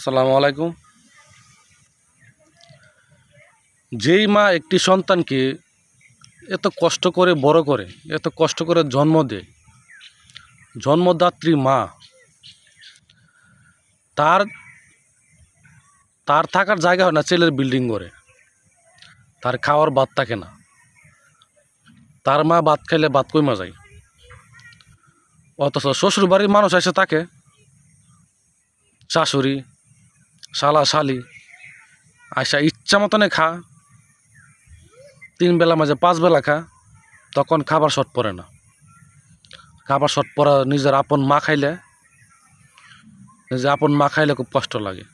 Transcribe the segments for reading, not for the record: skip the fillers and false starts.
আসসালামু আলাইকুম। যেই মা একটি সন্তানকে এত কষ্ট করে বড় করে, এত কষ্ট করে জন্ম দেয়, জন্মদাত্রী মা, তার তার থাকার জায়গা হয় না ছেলের বিল্ডিং করে, তার খাওয়ার ভাত থাকে না। তার মা ভাত খাইলে ভাত কইমা যায়, অথচ শ্বশুর বাড়ির মানুষ এসে থাকে, শাশুড়ি শালা শালি আইসা ইচ্ছা মতনে খা, 3 বেলা মাঝে 5 বেলা খা, তখন খাবার শর্ট পড়ে না। খাবার শর্ট পড়া নিজের আপন মা খাইলে, খুব কষ্ট লাগে।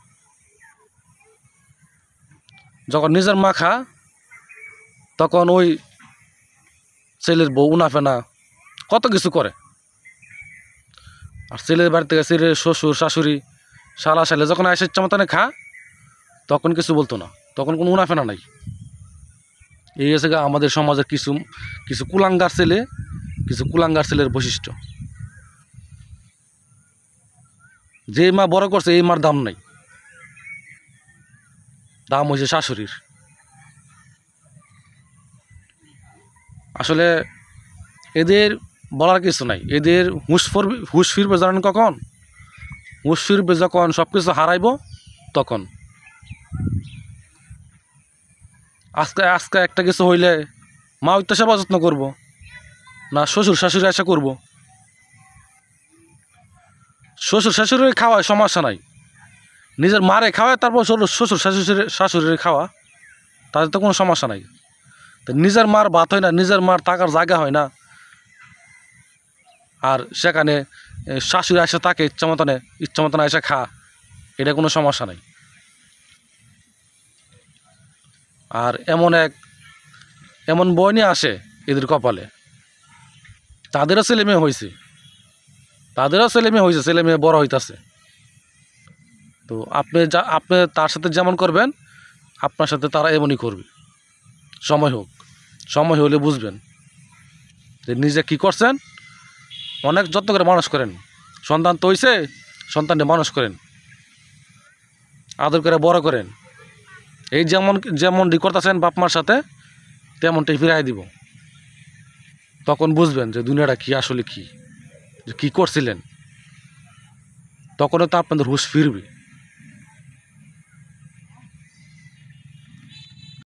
যখন নিজের মা খা, তখন ওই ছেলের বউ উনাফেনা কত কিছু করে। আর ছেলের বাড়ি থেকে ছেলের শ্বশুর শাশুড়ি শালা শালে যখন আসে ইচ্ছা মতনে খা, তখন কিছু বলতো না, তখন কোনো উনাফেনা নাই। এই হচ্ছে আমাদের সমাজের কিছু কিছু কুলাঙ্গার ছেলের বৈশিষ্ট্য। যে মা বড় করছে এই মার দাম নাই, দাম হয়েছে শাশুড়ির। আসলে এদের বলার কিছু নাই, এদের হুঁশ ফিরবে জানেন কখন? হুঁশ ফিরবে যখন সব কিছু হারাইব, তখন। আজকে একটা কিছু হইলে মা ওইটা সেবা যত্ন করবো না শ্বশুর শাশুড়ি আশা করবো? শ্বশুর শাশুড়ি খাওয়ায় সমস্যা নাই, নিজের মারে খাওয়ায়, তারপর শ্বশুর শাশুড়ির খাওয়া, তাদের তো কোনো সমস্যা নাই। তো নিজের মার ভাত হয় না, নিজের মার থাকার জায়গা হয় না, আর সেখানে শাশুড়ি আসে তাকে ইচ্ছা মতনে এসে খা, এটা কোনো সমস্যা নাই। আর এমন বই নিয়ে আসে এদের কপালে, তাদেরও ছেলে মেয়ে হয়েছে, ছেলে মেয়ে বড় হইতাছে। তো আপনি তার সাথে যেমন করবেন, আপনার সাথে তারা এমনই করবে। সময় হলে বুঝবেন যে নিজে কি করছেন। অনেক যত্ন করে মানুষ করেন, সন্তান তো হইছে, সন্তানকে মানুষ করেন, আদর করে বড় করেন। এই যেমনটি করতেছেন বাপ মার সাথে, তেমনটাই ফিরাই দিব। তখন বুঝবেন যে দুনিয়াটা কি, আসলে কি করছিলেন। তখনও তো আপনাদের হুঁশ ফিরবে।